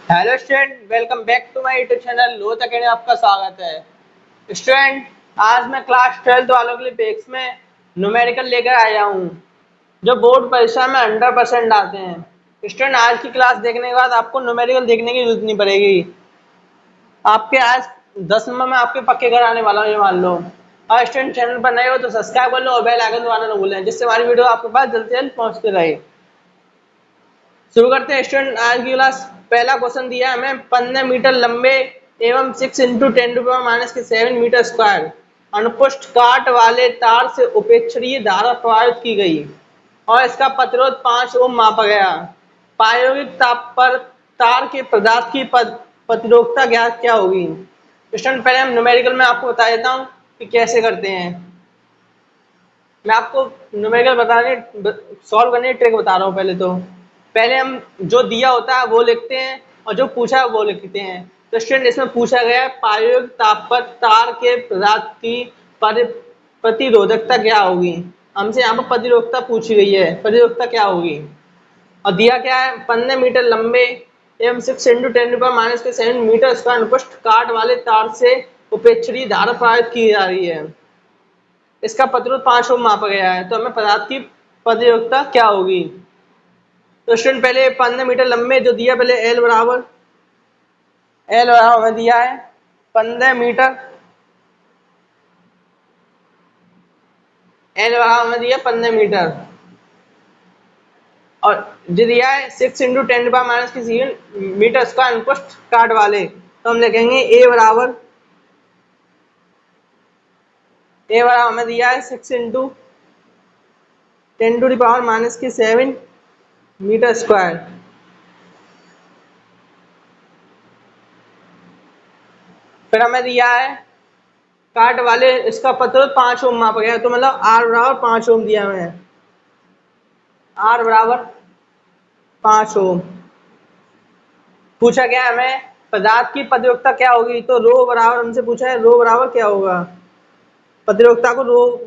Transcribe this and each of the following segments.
Hello student, welcome back to my YouTube channel लोथ academy. आपका स्वागत है स्टूडेंट। आज मैं क्लास 12 वालों के लिए पेक्स में न्यूमेरिकल लेकर आया हूँ जो बोर्ड परीक्षा में 100% आते हैं। स्टूडेंट, आज की क्लास देखने के बाद आपको न्यूमेरिकल देखने की जरूरत नहीं पड़ेगी। आपके आज 10 नंबर में आपके पक्के घर आने वाला है, ये मान लो। और स्टूडेंट, चैनल पर नए हो तो सब्सक्राइब कर लो और बेल आइकन दबाना ना भूलें, जिससे हमारी वीडियो आपके पास जल्द से जल्द पहुँचते रहे। शुरू करते हैं स्टूडेंट आज की क्लास। पहला क्वेश्चन दिया है हमें 15 मीटर लंबे एवं 6 इंटू 10⁻⁻7 मीटर स्क्वायर अनुपुष्ट काट वाले तार से उपेक्षणीय धारा प्रवाहित की गई और इसका प्रतिरोध 5 ओम मापा गया। प्रायोगिक ताप पर तार के पदार्थ की प्रतिरोधकता ज्ञात क्या होगी। स्टूडेंट, पहले हम न्यूमेरिकल में आपको बता देता हूँ कि कैसे करते हैं। मैं आपको न्यूमेरिकल बताने सॉल्व करने की ट्रिक बता रहा हूँ। पहले हम जो दिया होता है वो लिखते हैं और जो पूछा है वो लिखते हैं। तो स्टूडेंट, इसमें पूछा गया है प्रायोगिक ताप पर तार के पदार्थ की प्रतिरोधकता क्या होगी। हमसे यहाँ पर प्रतिरोधकता पूछी गई है, प्रतिरोधकता क्या होगी। और दिया क्या है, 15 मीटर लंबे एवं 6 इंटू 10⁻⁻7 मीटर स्क्वायर अनुप्रस्थ काट वाले तार से उपेक्षणीय धारा प्रवाहित की जा रही है। इसका प्रतिरोध 5 ओम मापा गया है। तो हमें पदार्थ की प्रतिरोधकता क्या होगी। तो स्टूडेंट, पहले 15 मीटर लंबे जो दिया, पहले एल बराबर हमें दिया है 15 मीटर। एल बराबर हमें दिया 15 मीटर और जो दिया है 6 इंटू 10⁻⁻7 मीटर स्क्वायर अनुप्रस्थ काट वाले। तो हम लिखेंगे ए बराबर हमें दिया है 6 इंटू 10⁻⁻7 मीटर स्क्वायर। फिर हमें दिया है काट वाले, इसका प्रतिरोध 5 ओम मापा गया। तो मतलब आर बराबर 5 ओम दिया हमें, आर बराबर 5 ओम। पूछा गया हमें पदार्थ की प्रतिरोधकता क्या होगी। तो रो बराबर हमसे पूछा है, रो बराबर क्या होगा। प्रतिरोधकता को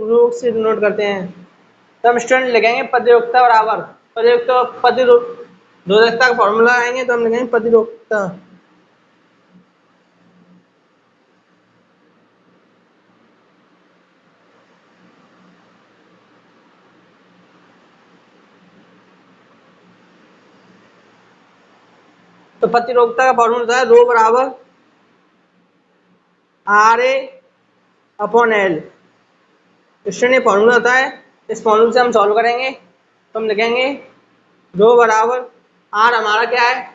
रो से नोट करते हैं। तो हम स्टूडेंट लिखेंगे प्रतिरोधकता बराबर प्रतिरोधकता का फॉर्मूला आएंगे तो हम लिखेंगे प्रतिरोधकता तो प्रतिरोधकता का फॉर्मूला होता है रो बराबर R A upon L. Student, ये फॉर्मूला होता है, इस फॉर्मूले से हम सॉल्व करेंगे। तो हम लिखेंगे रो बराबर आर हमारा क्या है,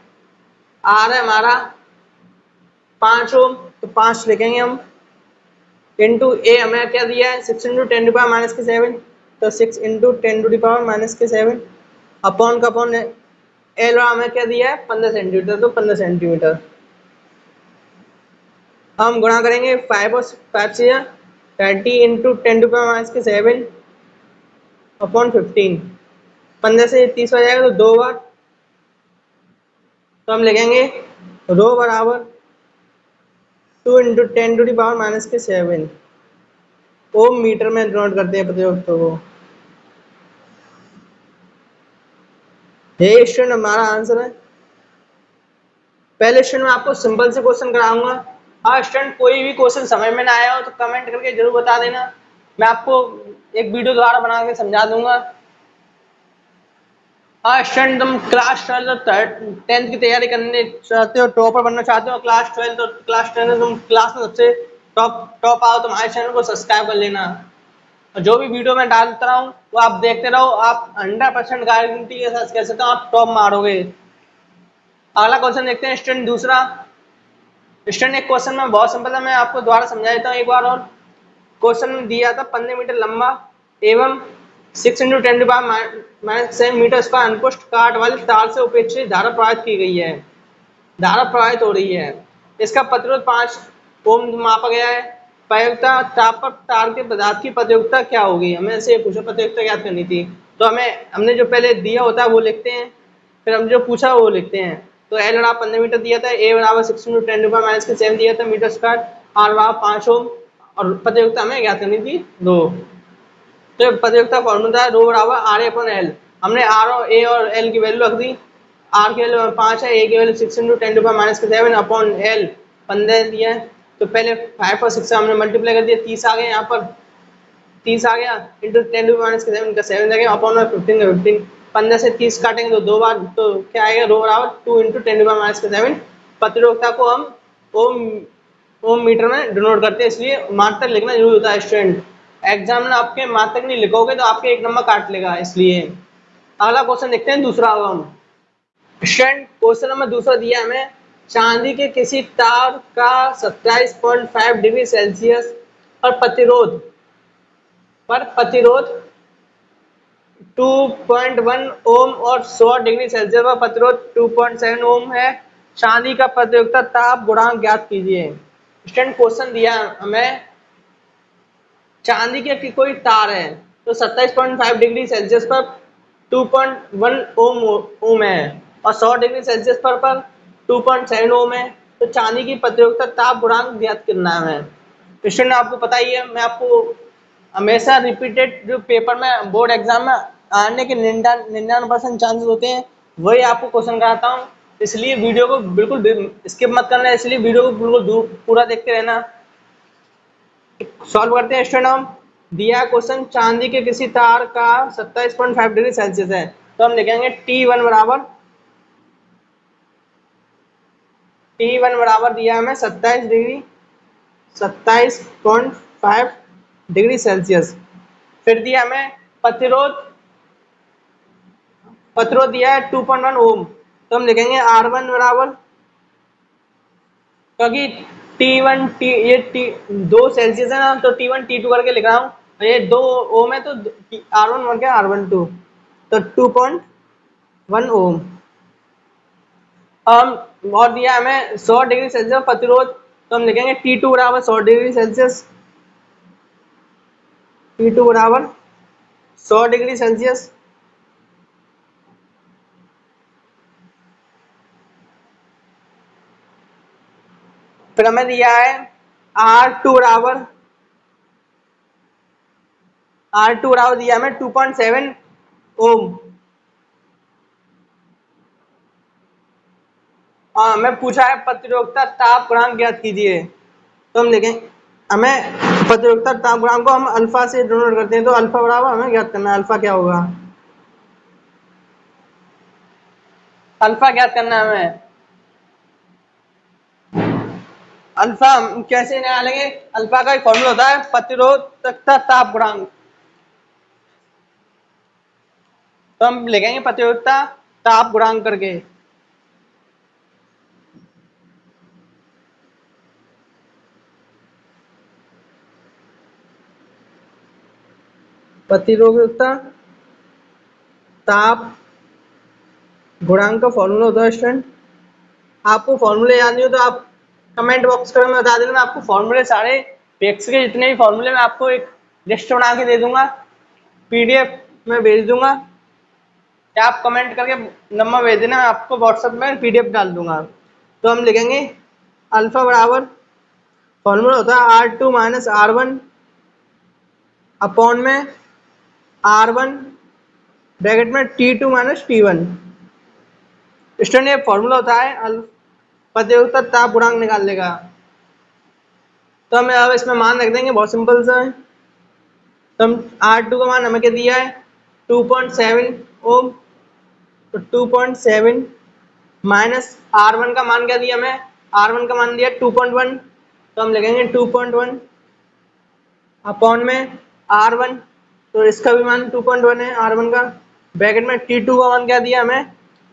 आर है हमारा 5 ओम, तो 5 लिखेंगे हम, इंटू ए हमें क्या दिया है 6 इंटू 10⁻⁻7। तो 6 इंटू 10⁻⁻7 अपॉन का अपॉन एल हमें क्या दिया है 15 सेंटीमीटर। तो 15 सेंटीमीटर हम गुणा करेंगे 5 और 5 से 30 इंटू 10⁻⁻7 अपॉन 15। 15 से 30 हो जाएगा तो 2 बार। तो हम लिखेंगे रो बराबर 2 इंटू 10⁻⁻7 ओम मीटर में नोट करते हैं प्रतिरोधकता को। ये स्टूडेंट हमारा आंसर है। पहले स्टूडेंट, मैं आपको सिंपल से क्वेश्चन कराऊंगा। हाँ स्टूडेंट, कोई भी क्वेश्चन समझ में ना आया हो तो कमेंट करके जरूर बता देना, मैं आपको एक वीडियो द्वारा बना के समझा दूंगा। हाँ स्टूडेंट, तुम क्लास 12 10th की तैयारी करने चाहते हो, टॉपर बनना चाहते हो क्लास 12, तो क्लास 10 में तुम क्लास में सबसे टॉप आओ तो हमारे चैनल को सब्सक्राइब कर लेना। और जो भी वीडियो मैं डालता रहा हूँ वो आप देखते रहो, आप 100% गारंटी के साथ कह सकते हो आप टॉप मारोगे। अगला क्वेश्चन देखते हैं स्टूडेंट, दूसरा। स्टूडेंट, एक क्वेश्चन में बहुत सिंपल है, मैं आपको द्वारा समझा देता हूँ एक बार और। क्वेश्चन में दिया था 15 मीटर लंबा एवं 6 इंटू 10⁻⁻7 मीटर स्क्वायर अनुपुष्ट काट वाली तार से उपेक्षित धारा प्रवाहित की गई है, धारा प्रवाहित हो रही है। इसका प्रतिरोध 5 ओम मापा गया है। प्रायोगिकता ताप पर तार के पदार्थ की प्रतियोगिता क्या होगी। हमें ऐसे पूछा प्रतियोगिता ज्ञात करनी थी, तो हमने जो पहले दिया होता है वो लिखते हैं, फिर हम जो पूछा वो लिखते हैं। तो एल बराबर 15 मीटर दिया था, ए बराबर 6 इंटू 10⁻⁻7 दिया था मीटर स्क्वायर, आर बराबर 5 ओम और प्रतियोगिता हमें ज्ञात करनी थी 2। तो प्रतियोगिता फॉर्मूला है रो बराबर आर ए अपॉन एल। हमने आर और ए और एल की वैल्यू रख दी। आर की वैल्यू 5 है, ए की वैल्यू 6 इंटू 10⁻⁷ अपॉन एल 15 दिया है। तो पहले 5 और 6 से हमने मल्टीप्लाई कर दिया, 30 आ गए, यहाँ पर 30 आ गया इंटू 10⁻⁷ का 7 आ गया अपॉन में 15 का 15। 15 से 30 काटेंगे तो 2 बार, तो क्या आएगा रो बराबर 2 इंटू 10⁻⁷। प्रतिरोधकता को हम ओम ओम मीटर में डिनोट करते हैं, इसलिए मात्रक लिखना जरूरी होता है स्टूडेंट। एग्जाम में आपके मात्रक नहीं लिखोगे तो आपके 1 नंबर काट लेगा, इसलिए। अगला क्वेश्चन देखते हैं, दूसरा होगा हम। स्टूडेंट क्वेश्चन नंबर दूसरा दिया है हमें, चांदी के किसी तार का 27.5 डिग्री सेल्सियस पर प्रतिरोध 2.1 ओम और 100 डिग्री सेल्सियस पर प्रतिरोध 2.7 ओम है। चांदी का प्रतिरोधकता ताप गुणांक ज्ञात कीजिए। स्टूडेंट क्वेश्चन दिया हमें, चांदी के कोई तार है तो 27.5 डिग्री सेल्सियस पर 2.1 ओम है और 100 डिग्री सेल्सियस पर 2.7 ओम है। तो चांदी की प्रतिरोधकता ताप गुणांक ज्ञात करना है। स्टूडेंट आपको पता ही है, मैं आपको हमेशा रिपीटेड जो पेपर में बोर्ड एग्जाम में आने के 99% चांसेस होते हैं, वही आपको क्वेश्चन कराता हूँ। इसलिए वीडियो को बिल्कुल स्किप मत करना, इसलिए वीडियो को बिल्कुल पूरा देखते रहना। सॉल्व करते हैं स्टूडेंट। हम दिया क्वेश्चन, चांदी के किसी तार का 27.5 डिग्री सेल्सियस है, तो हम लिखेंगे T1 बराबर दिया हमें 27.5 डिग्री सेल्सियस। फिर दिया हमें प्रतिरोध दिया है 2.1 ओम, तो हम लिखेंगे R1 बराबर, क्योंकि ये दो सेल्सियस है ना, तो T1 T2 करके लिख रहा हूँ, ये 2 ओम है तो R1 बन गया R1 2, तो 2.1 ओम। और दिया हमें 100 डिग्री सेल्सियस प्रतिरोध, तो हम लिखेंगे T2 बराबर 100 डिग्री सेल्सियस, T2 बराबर 100 डिग्री सेल्सियस। फिर हमें दिया है R2 बराबर दिया हमें 2.7 ओम। हमें पूछा है प्रतिरोधकता ताप गुणांक ज्ञात कीजिए, तो हम लिखें, हमें प्रतिरोधकता ताप गुणांक को हम अल्फा से डिनोट करते हैं, तो अल्फा बराबर हमें ज्ञात करना है, अल्फा क्या होगा, अल्फा ज्ञात करना है हमें। अल्फा कैसे निकालेंगे, अल्फा का एक फॉर्मूला होता है प्रतिरोधकता ताप गुणांक, तो हम लिखेंगे प्रतिरोधकता ताप गुणांक करके। प्रतिरोधकता ताप गुणांक का फॉर्मूला होता है स्टूडेंट। आपको फॉर्मूले याद नहीं हो तो आप कमेंट बॉक्स में बता देना, मैं आपको फॉर्मूले सारे पेक्स के जितने भी फॉर्मूले मैं आपको एक लिस्ट बना के दे दूंगा, पीडीएफ में भेज दूंगा, या आप कमेंट करके नंबर भेज देना, मैं आपको व्हाट्सएप में पीडीएफ डाल दूंगा। तो हम लिखेंगे अल्फा बराबर, फॉर्मूला होता है R2 माइनस R1 अपॉन में R1 ब्रैकेट में T2 माइनस T1। स्टूडेंट ये फॉर्मूला होता है प्रतिरोधकता ताप गुणांक निकालने का। तो हमें अब इसमें मान रख देंगे, बहुत सिंपल सा है। तो हम R2 का मान हमें क्या दिया है 2.7 ओम, तो 2.7 माइनस R1 का मान क्या दिया हमें, R1 का मान दिया 2.1, तो हम लिखेंगे 2.1 अपॉन में R1, तो इसका भी मान 2.1 है R1 का, ब्रैकेट में T2 का मान क्या दिया हमें,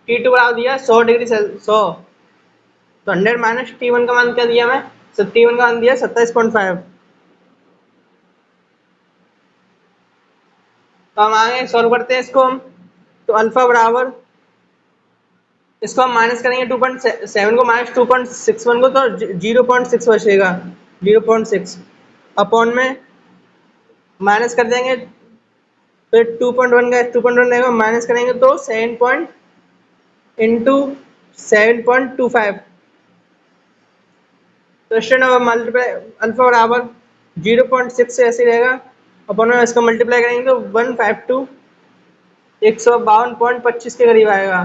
T2 बराबर दिया 100 डिग्री 100, तो 100 माइनस T1 का मान क्या दिया हमें, T1 का मान दिया 27.5। तो हम आगे सॉल्व करते हैं इसको हम, तो अल्फा बराबर, इसको हम माइनस करेंगे 2.7 को माइनस 2.61 को, तो 0.6 बचेगा, 0.6 अपॉन में माइनस कर देंगे, फिर 2.1 का 2.1 रहेगा, माइनस करेंगे तो 7 पॉइंट इंटू 7.25, तो स्टूडेंट मल्टीप्लाई अल्फा बराबर 0.6 से ऐसे रहेगा, अपॉन में इसको मल्टीप्लाई करेंगे तो 152 152.25 के करीब आएगा।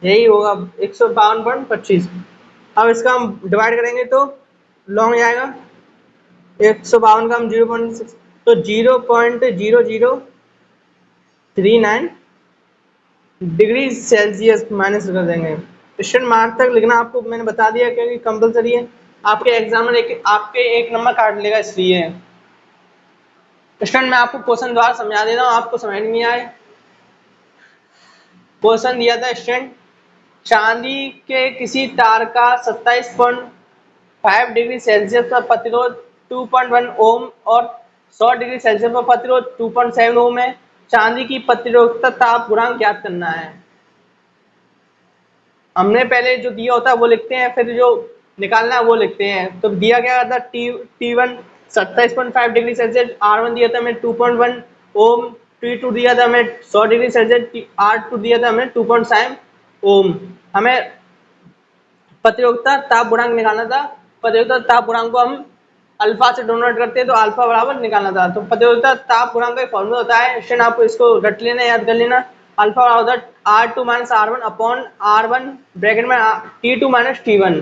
यही होगा 152.25। अब इसका हम डिवाइड करेंगे तो लॉन्ग जाएगा, 152 का हम 0.6 तो 0.0039 डिग्री सेल्सियस माइनस कर देंगे। क्वेश्चन मार्क तक लिखना आपको मैंने बता दिया क्योंकि कंपलसरी है, आपके एग्जाम में आपके 1 नंबर काट लेगा इसलिए। क्वेश्चन मैं आपको क्वेश्चन द्वारा समझा दे रहा हूँ, आपको समझ नहीं आए। क्वेश्चन दिया था स्टूडेंट, चांदी के किसी तार का 27.5 डिग्री सेल्सियस पर प्रतिरोध 2.1 ओम और 100 डिग्री सेल्सियस पर प्रतिरोध 2.7 ओम है। चांदी की प्रतिरोधकता ताप गुणांक ज्ञात करना है। हमने पहले जो दिया होता है वो लिखते हैं, फिर जो निकालना है वो लिखते हैं। तो दिया गया था T1 27.5 डिग्री सेल्सियस, R1 दिया था हमें 2.1 ओम, T2 दिया था हमें 100 डिग्री सेल्सियस, R2 दिया था हमें 2.7 ओम। हमें प्रतिरोधकता ताप गुणांक निकालना था। प्रतिरोधकता ताप गुणांक को हम अल्फा से डोनोट करते हैं तो अल्फा बराबर निकालना था। तो प्रतिरोधकता ताप गुणांक का फॉर्मूला होता है, स्टूडेंट आपको इसको रट लेना, याद कर लेना। अल्फा बराबर R2 minus R1 upon R1 bracket में T2 माइनस T1।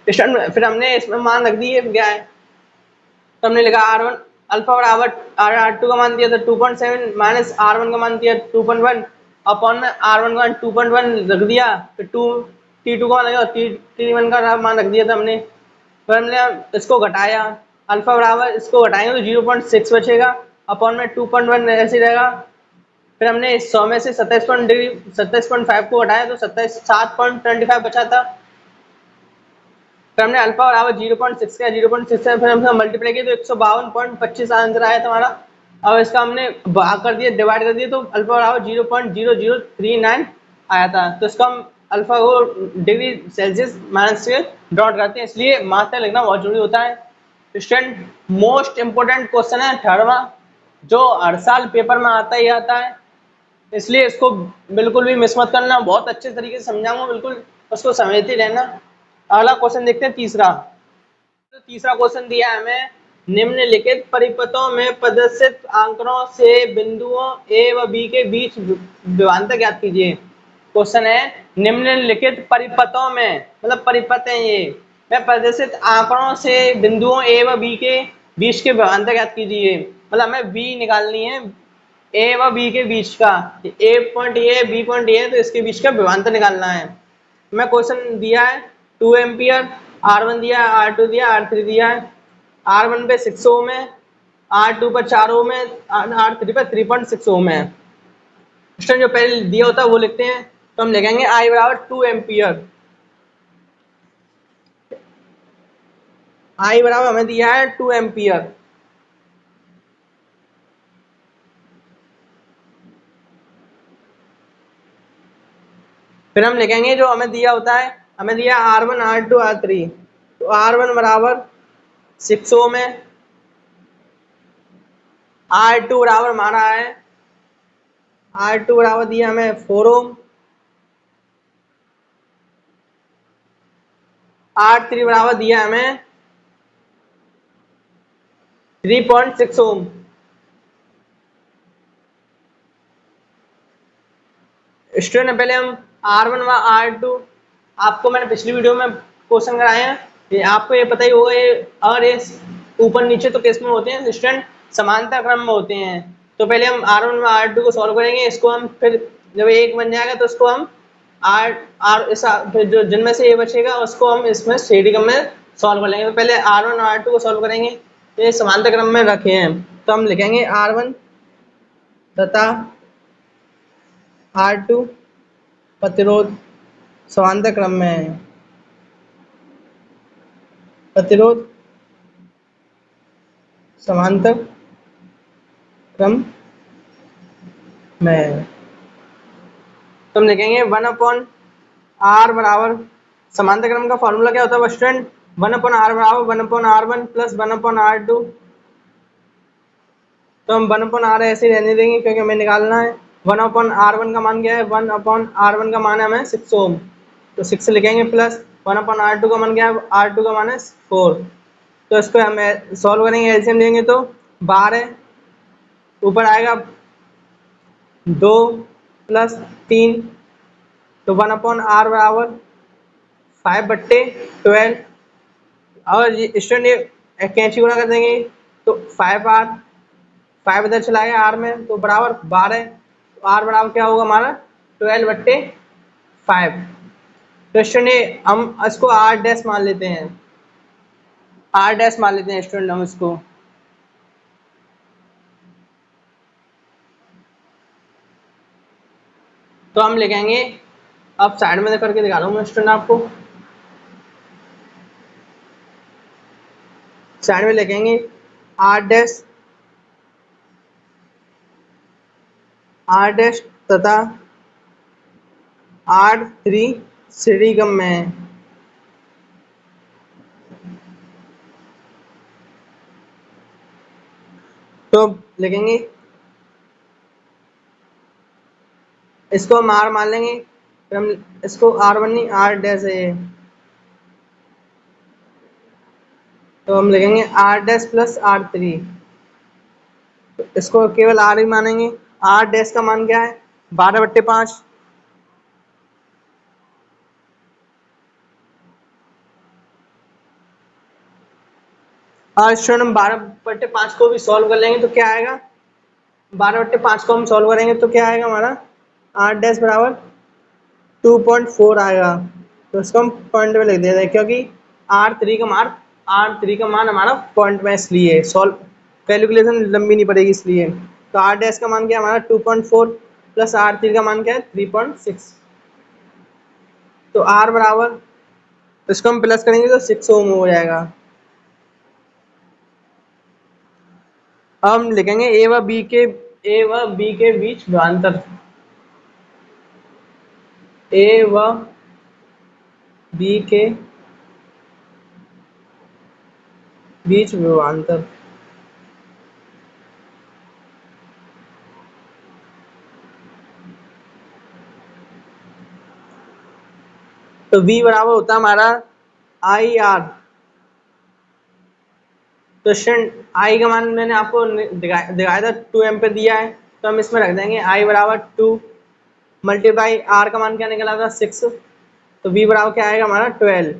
फिर हमने इसमें मान रख दिए क्या है, तो हमने लिखा R1 अल्फा बराबर R2 का मान दिया था 2.7 माइनस R1 का मान दिया 2.1 अपॉन में R1 का 2.1 रख दिया, फिर T2 का मान लगा, T1 का मान रख दिया था हमने। फिर हमने इसको घटाया, अल्फा बराबर इसको घटाएंगे तो 0.6 बचेगा अपॉन में 2.1 ऐसे रहेगा। फिर हमने 100 में से 27.5 को घटाया तो 7.25 बचा था। फिर हमने अल्फा बराबर 0.6 किया, 0.6 से फिर हमने मल्टीप्लाई किया तो 152.25 आंसर आया था हमारा। अब इसका हमने भाग कर दिया, डिवाइड कर दिया तो अल्फा बराबर 0.0039 आया था। तो इसका हम अल्फा को डिग्री सेल्सियस माइनस से डॉट करते हैं, इसलिए मात्रा लिखना बहुत जरूरी होता है। स्टूडेंट मोस्ट इंपोर्टेंट क्वेश्चन है 3वां, जो हर साल पेपर में आता ही आता है, इसलिए इसको बिल्कुल भी मिस मत करना। बहुत अच्छे तरीके से समझाऊंगा, बिल्कुल उसको समझते रहना। अगला क्वेश्चन देखते हैं तीसरा। तो तीसरा क्वेश्चन दिया है हमें, निम्नलिखित परिपथों में प्रदर्शित आंकड़ों से बिंदुओं ए व बी के बीच विभवांतर ज्ञात कीजिए। क्वेश्चन है निम्नलिखित परिपथों में, मतलब परिपथ है ये, में प्रदर्शित आंकड़ों से बिंदुओं ए व बी के बीच के विभवांतर ज्ञात कीजिए। मतलब हमें बी निकालनी है, ए व बी के बीच का, A point A B point A, तो इसके बीच का विभवांतर निकालना है। मैं क्वेश्चन दिया है 2 एम्पियर, R1 दिया है, R2 दिया है, R3 दिया है। R1 पे 6 ओम है, R2 पर 4 ओम है, R3 पर 3.6 ओम है। जो पहले दिया होता है वो लिखते हैं, तो हम लिखेंगे I बराबर 2 एम्पियर। I बराबर हमें दिया है 2 एम्पियर। फिर हम लिखेंगे जो हमें दिया होता है, हमें दिया R1 R2 R3, तो R1 बराबर 6 ओम है, R2 बराबर हमारा है, R2 बराबर दिया हमें 4 ओम, R3 बराबर दिया हमें 3.6 ओम। स्टूडेंट पहले हम R1 व R2, आपको मैंने पिछली वीडियो में क्वेश्चन कराए हैं, ये आपको ये पता ही होगा, ये अगर ये ऊपर नीचे तो किस में होते हैं स्टूडेंट, समांतर क्रम में होते हैं। तो पहले हम R1 व R2 को सॉल्व करेंगे, इसको हम फिर जब एक बन जाएगा तो इसको हम फिर जो जिनमें से ये बचेगा उसको हम इसमें सीढ़ी क्रम में सॉल्व कर लेंगे। तो पहले R1 और R2 को सॉल्व करेंगे, तो ये समांतर क्रम में रखे हैं, तो हम लिखेंगे R1 तथा R2 प्रतिरोध समांतर क्रम में है, प्रतिरोध समांतर क्रम में है। तो हम लिखेंगे 1/r बराबर, समांतर क्रम का फॉर्मूला क्या होता है स्टूडेंट, 1/r बराबर 1/r1 प्लस 1/r2। तो हम 1/r ऐसे ही रहने देंगे क्योंकि हमें निकालना है। 1/r1 का मान क्या है, 1/r1 का मान है हमें 6 ओम, तो 6 लिखेंगे प्लस 1/r2 का मान क्या है, R2 का मान है 4। तो इसको हम सॉल्व करेंगे, एलसीएम लेंगे तो 12 ऊपर आएगा 2 प्लस 3, तो 1/r बराबर 5/12। और स्टूडेंट ये कैंची गुणा कर देंगे तो 5r, 5 इधर चला गया r में तो बराबर 12। तो r बराबर क्या होगा हमारा 12/5। तो स्टूडेंट हम इसको r डैश मान लेते हैं, r डैश मान लेते हैं स्टूडेंट हम इसको। तो हम लिखेंगे, अब साइड में करके दिखा रहा हूँ मैं स्टूडेंट आपको। साइड में लिखेंगे r डैश तथा r3 श्रेणी क्रम में है। तो लिखेंगे, इसको हम r मान लेंगे, फिर हम इसको r1 नहीं r डैश है, तो हम लिखेंगे r डैश प्लस r3। तो इसको केवल r ही मानेंगे। r डैश का मान क्या है 12/5। और स्टूडेंट हम 12/5 को भी सॉल्व कर लेंगे तो क्या आएगा, 12/5 को हम सॉल्व करेंगे तो क्या आएगा हमारा r डैश बराबर 2.4 आएगा। तो इसको हम पॉइंट में लिख देते हैं क्योंकि r3 का मान हमारा पॉइंट में, इसलिए सॉल्व कैलकुलेशन लंबी नहीं पड़ेगी इसलिए। तो r डैश का मान क्या है हमारा 2.4 प्लस r3 का मान क्या है 3.6। तो r बराबर, इसको हम प्लस करेंगे तो 6 ओम हो जाएगा। अब हम लिखेंगे ए व बी के बीच विभवांतर, ए व बी के बीच विभवांतर। तो v बराबर होता है हमारा आई आर। तो स्टूडेंट आई का मान मैंने आपको दिखाया था 2 एम्पीयर दिया है, तो हम इसमें रख देंगे आई बराबर 2 मल्टीप्लाई आर का मान क्या निकला था 6। तो v बराबर क्या आएगा हमारा 12।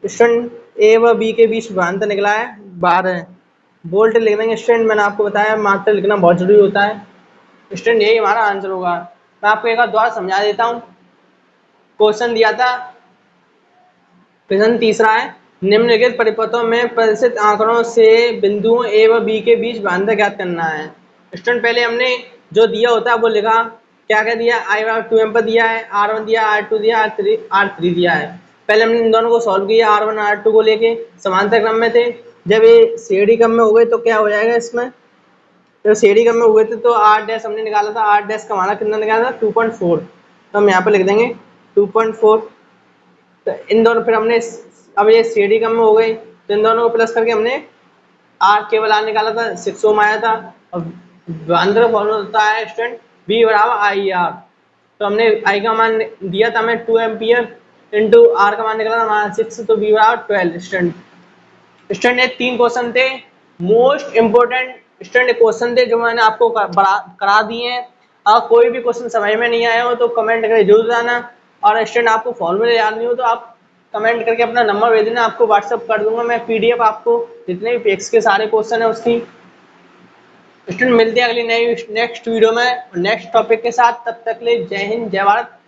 स्टूडेंट ए व बी के बीच विभवांतर निकला है 12 वोल्ट लिख देंगे। स्टूडेंट मैंने आपको बताया मात्रा लिखना बहुत जरूरी होता है। स्टूडेंट यही हमारा आंसर होगा। मैं आपको एक बार दोबारा समझा देता हूँ। क्वेश्चन दिया था, प्रश्न तीसरा है, निम्नलिखित परिपथों में प्रदर्शित आंकड़ों से बिंदुओं ए व बी के बीच विभवांतर ज्ञात करना है। स्टूडेंट पहले हमने जो दिया होता है वो लिखा, क्या क्या दिया, आई बराबर 2 एम्पीयर दिया है, r1 दिया, r2 दिया, r3 दिया है। पहले हमने इन दोनों को सॉल्व किया, r1 r2 को लेके समांतर क्रम में थे। जब ये सीढ़ी क्रम में हो गए तो क्या हो जाएगा, इसमें जब सीढ़ी क्रम में हुए थे तो r डैश हमने निकाला था, r डैश का हमारा कितना निकाला था 2.4। तो हम यहाँ पे लिख देंगे 2.4। तो इन दोनों, फिर हमने अब ये सीढ़ी क्रम में हो गई तो इन दोनों को प्लस करके हमने केवल आर निकाला था 6 ओम आया था। अब विभवांतर फॉर्मूला होता है स्टूडेंट V बराबर आई आर। तो हमने आई का मान दिया था हमें 2 एम्पियर इंटू आर का मान निकला था हमारा 6, तो V बराबर 12। स्टूडेंट ये 3 क्वेश्चन थे, मोस्ट इंपोर्टेंट स्टूडेंट क्वेश्चन थे जो मैंने आपको करा दिए हैं। अगर कोई भी क्वेश्चन समझ में नहीं आया हो तो कमेंट करके जरूर बताना। और स्टूडेंट आपको फॉर्मूले याद नहीं हो तो आप कमेंट करके अपना नंबर भेज देना, आपको व्हाट्सअप कर दूंगा मैं पीडीएफ आपको, जितने भी पेक्स के सारे क्वेश्चन है उसकी। स्टूडेंट मिलते हैं अगली नेक्स्ट वीडियो में नेक्स्ट टॉपिक के साथ। तब तक के लिए जय हिंद जय भारत।